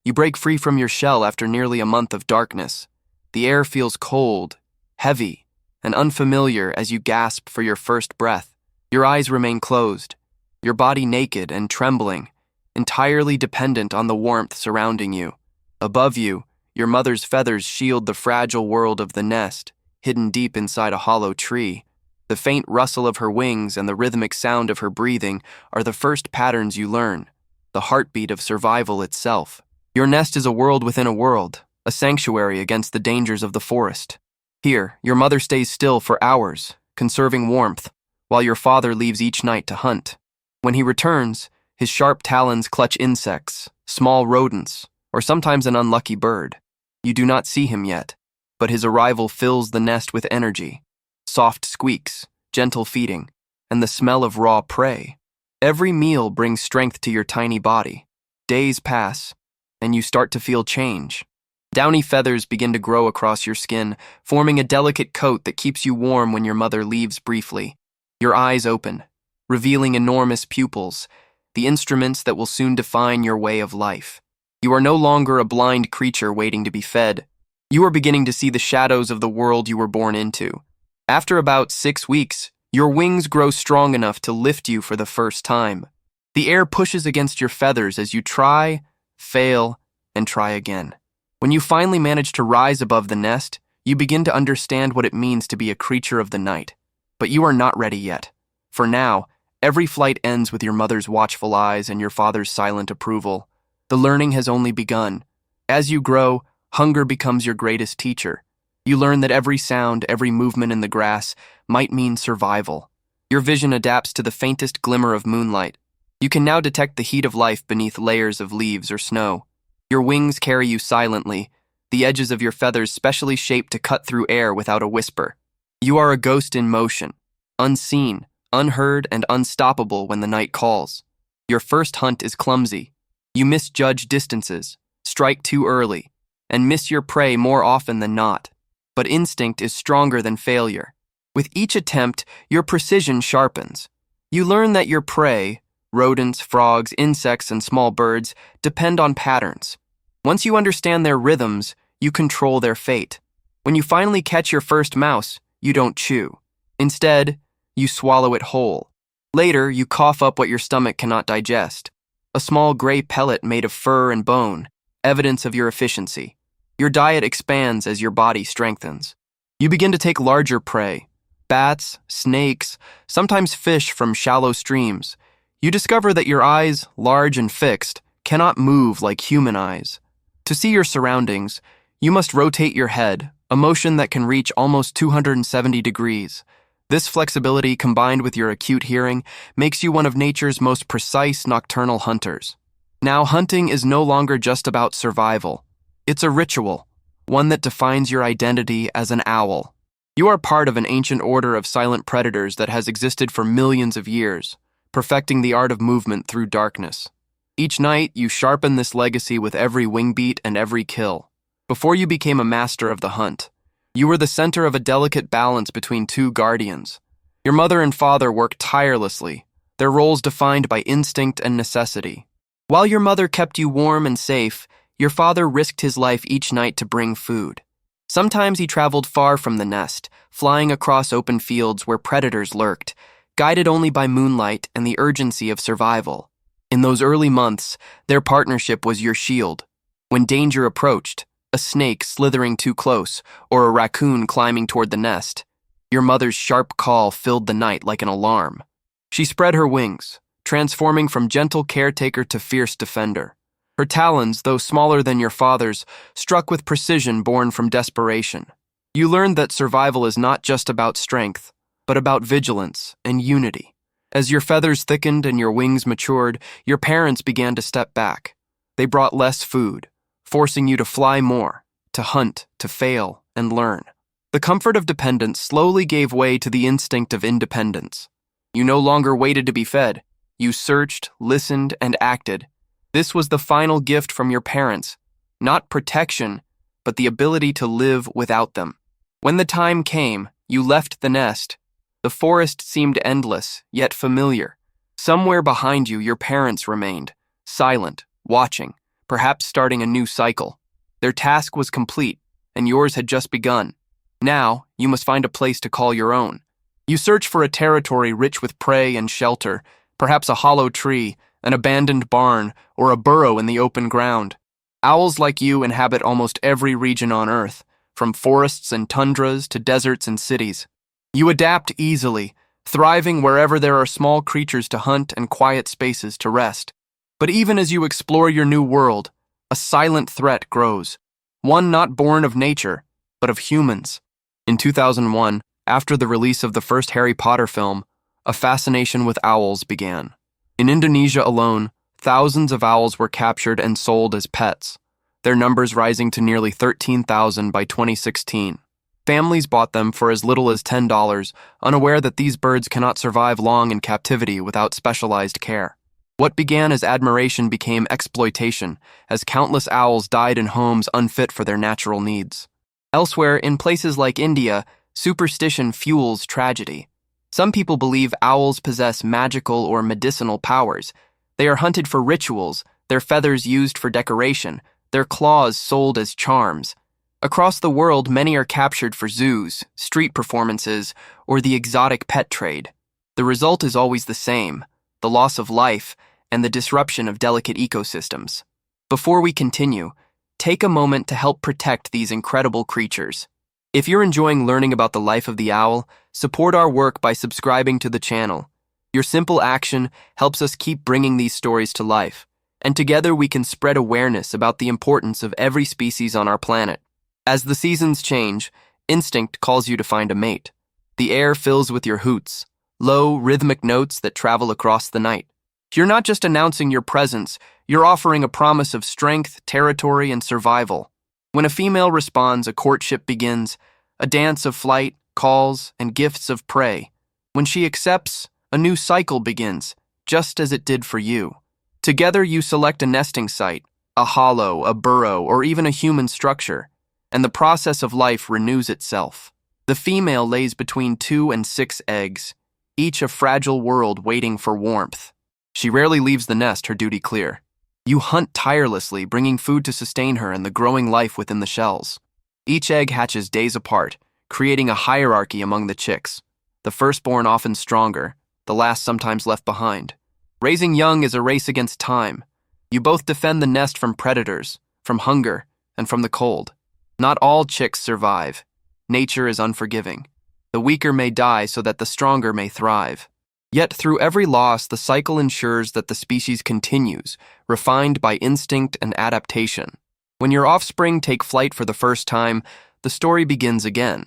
You break free from your shell after nearly a month of darkness. The air feels cold, heavy, and unfamiliar as you gasp for your first breath. Your eyes remain closed, your body naked and trembling, entirely dependent on the warmth surrounding you. Above you, your mother's feathers shield the fragile world of the nest, hidden deep inside a hollow tree. The faint rustle of her wings and the rhythmic sound of her breathing are the first patterns you learn, the heartbeat of survival itself. Your nest is a world within a world, a sanctuary against the dangers of the forest. Here, your mother stays still for hours, conserving warmth, while your father leaves each night to hunt. When he returns, his sharp talons clutch insects, small rodents, or sometimes an unlucky bird. You do not see him yet, but his arrival fills the nest with energy. Soft squeaks, gentle feeding, and the smell of raw prey. Every meal brings strength to your tiny body. Days pass, and you start to feel change. Downy feathers begin to grow across your skin, forming a delicate coat that keeps you warm when your mother leaves briefly. Your eyes open, revealing enormous pupils, the instruments that will soon define your way of life. You are no longer a blind creature waiting to be fed. You are beginning to see the shadows of the world you were born into. After about 6 weeks, your wings grow strong enough to lift you for the first time. The air pushes against your feathers as you try, fail, and try again. When you finally manage to rise above the nest, you begin to understand what it means to be a creature of the night. But you are not ready yet. For now, every flight ends with your mother's watchful eyes and your father's silent approval. The learning has only begun. As you grow, hunger becomes your greatest teacher. You learn that every sound, every movement in the grass might mean survival. Your vision adapts to the faintest glimmer of moonlight. You can now detect the heat of life beneath layers of leaves or snow. Your wings carry you silently, the edges of your feathers specially shaped to cut through air without a whisper. You are a ghost in motion, unseen, unheard, and unstoppable when the night calls. Your first hunt is clumsy. You misjudge distances, strike too early, and miss your prey more often than not. But instinct is stronger than failure. With each attempt, your precision sharpens. You learn that your prey, rodents, frogs, insects, and small birds, depend on patterns. Once you understand their rhythms, you control their fate. When you finally catch your first mouse, you don't chew. Instead, you swallow it whole. Later, you cough up what your stomach cannot digest. A small gray pellet made of fur and bone, evidence of your efficiency. Your diet expands as your body strengthens. You begin to take larger prey, bats, snakes, sometimes fish from shallow streams. You discover that your eyes, large and fixed, cannot move like human eyes. To see your surroundings, you must rotate your head, a motion that can reach almost 270 degrees. This flexibility, combined with your acute hearing, makes you one of nature's most precise nocturnal hunters. Now, hunting is no longer just about survival. It's a ritual, one that defines your identity as an owl. You are part of an ancient order of silent predators that has existed for millions of years, perfecting the art of movement through darkness. Each night, you sharpen this legacy with every wing beat and every kill. Before you became a master of the hunt, you were the center of a delicate balance between two guardians. Your mother and father worked tirelessly, their roles defined by instinct and necessity. While your mother kept you warm and safe, your father risked his life each night to bring food. Sometimes he traveled far from the nest, flying across open fields where predators lurked, guided only by moonlight and the urgency of survival. In those early months, their partnership was your shield. When danger approached, a snake slithering too close, or a raccoon climbing toward the nest, your mother's sharp call filled the night like an alarm. She spread her wings, transforming from gentle caretaker to fierce defender. Her talons, though smaller than your father's, struck with precision born from desperation. You learned that survival is not just about strength, but about vigilance and unity. As your feathers thickened and your wings matured, your parents began to step back. They brought less food, forcing you to fly more, to hunt, to fail, and learn. The comfort of dependence slowly gave way to the instinct of independence. You no longer waited to be fed. You searched, listened, and acted. This was the final gift from your parents, not protection, but the ability to live without them. When the time came, you left the nest. The forest seemed endless, yet familiar. Somewhere behind you, your parents remained, silent, watching, perhaps starting a new cycle. Their task was complete, and yours had just begun. Now, you must find a place to call your own. You search for a territory rich with prey and shelter, perhaps a hollow tree, an abandoned barn, or a burrow in the open ground. Owls like you inhabit almost every region on Earth, from forests and tundras to deserts and cities. You adapt easily, thriving wherever there are small creatures to hunt and quiet spaces to rest. But even as you explore your new world, a silent threat grows, one not born of nature, but of humans. In 2001, after the release of the first Harry Potter film, a fascination with owls began. In Indonesia alone, thousands of owls were captured and sold as pets, their numbers rising to nearly 13,000 by 2016. Families bought them for as little as $10, unaware that these birds cannot survive long in captivity without specialized care. What began as admiration became exploitation, as countless owls died in homes unfit for their natural needs. Elsewhere, in places like India, superstition fuels tragedy. Some people believe owls possess magical or medicinal powers. They are hunted for rituals, their feathers used for decoration, their claws sold as charms. Across the world, many are captured for zoos, street performances, or the exotic pet trade. The result is always the same: the loss of life and the disruption of delicate ecosystems. Before we continue, take a moment to help protect these incredible creatures. If you're enjoying learning about the life of the owl, support our work by subscribing to the channel. Your simple action helps us keep bringing these stories to life, and together we can spread awareness about the importance of every species on our planet. As the seasons change, instinct calls you to find a mate. The air fills with your hoots, low, rhythmic notes that travel across the night. You're not just announcing your presence, you're offering a promise of strength, territory, and survival. When a female responds, a courtship begins, a dance of flight, calls, and gifts of prey. When she accepts, a new cycle begins, just as it did for you. Together you select a nesting site, a hollow, a burrow, or even a human structure, and the process of life renews itself. The female lays between 2 and 6 eggs, each a fragile world waiting for warmth. She rarely leaves the nest, her duty clear. You hunt tirelessly, bringing food to sustain her and the growing life within the shells. Each egg hatches days apart, creating a hierarchy among the chicks. The firstborn often stronger, the last sometimes left behind. Raising young is a race against time. You both defend the nest from predators, from hunger, and from the cold. Not all chicks survive. Nature is unforgiving. The weaker may die so that the stronger may thrive. Yet through every loss, the cycle ensures that the species continues, refined by instinct and adaptation. When your offspring take flight for the first time, the story begins again.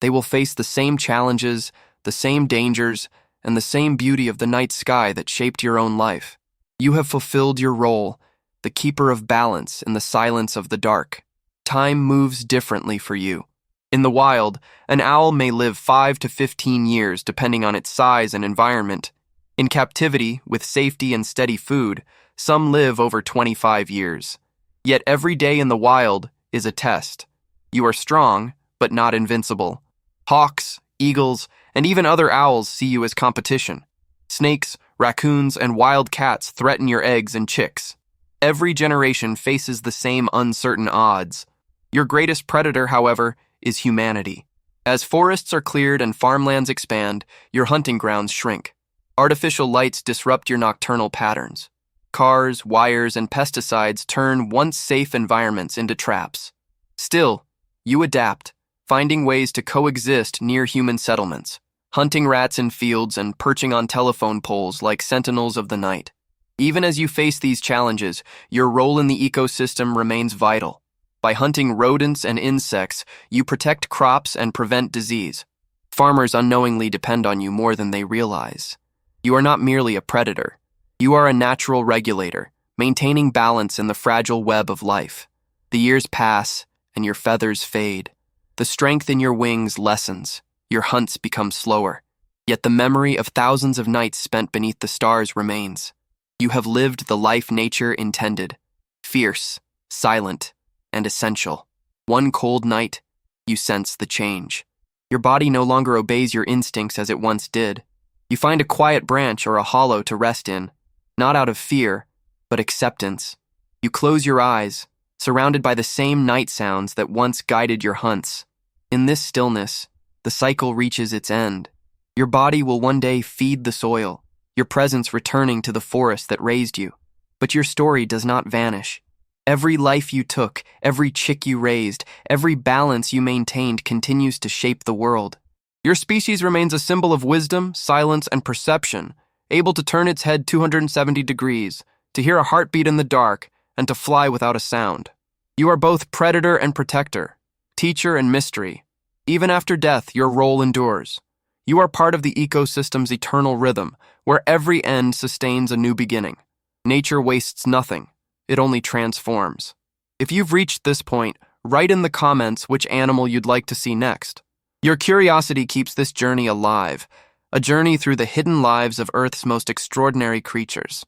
They will face the same challenges, the same dangers, and the same beauty of the night sky that shaped your own life. You have fulfilled your role, the keeper of balance in the silence of the dark. Time moves differently for you. In the wild, an owl may live 5 to 15 years depending on its size and environment. In captivity, with safety and steady food, some live over 25 years. Yet every day in the wild is a test. You are strong, but not invincible. Hawks, eagles, and even other owls see you as competition. Snakes, raccoons, and wild cats threaten your eggs and chicks. Every generation faces the same uncertain odds. Your greatest predator, however, is humanity. As forests are cleared and farmlands expand, your hunting grounds shrink. Artificial lights disrupt your nocturnal patterns. Cars, wires, and pesticides turn once safe environments into traps. Still, you adapt, finding ways to coexist near human settlements, hunting rats in fields and perching on telephone poles like sentinels of the night. Even as you face these challenges, your role in the ecosystem remains vital. By hunting rodents and insects, you protect crops and prevent disease. Farmers unknowingly depend on you more than they realize. You are not merely a predator. You are a natural regulator, maintaining balance in the fragile web of life. The years pass, and your feathers fade. The strength in your wings lessens. Your hunts become slower. Yet the memory of thousands of nights spent beneath the stars remains. You have lived the life nature intended. Fierce, silent, and essential. One cold night, you sense the change. Your body no longer obeys your instincts as it once did. You find a quiet branch or a hollow to rest in, not out of fear, but acceptance. You close your eyes, surrounded by the same night sounds that once guided your hunts. In this stillness, the cycle reaches its end. Your body will one day feed the soil, your presence returning to the forest that raised you. But your story does not vanish. Every life you took, every chick you raised, every balance you maintained continues to shape the world. Your species remains a symbol of wisdom, silence, and perception, able to turn its head 270 degrees, to hear a heartbeat in the dark, and to fly without a sound. You are both predator and protector, teacher and mystery. Even after death, your role endures. You are part of the ecosystem's eternal rhythm, where every end sustains a new beginning. Nature wastes nothing. It only transforms. If you've reached this point, write in the comments which animal you'd like to see next. Your curiosity keeps this journey alive, a journey through the hidden lives of Earth's most extraordinary creatures.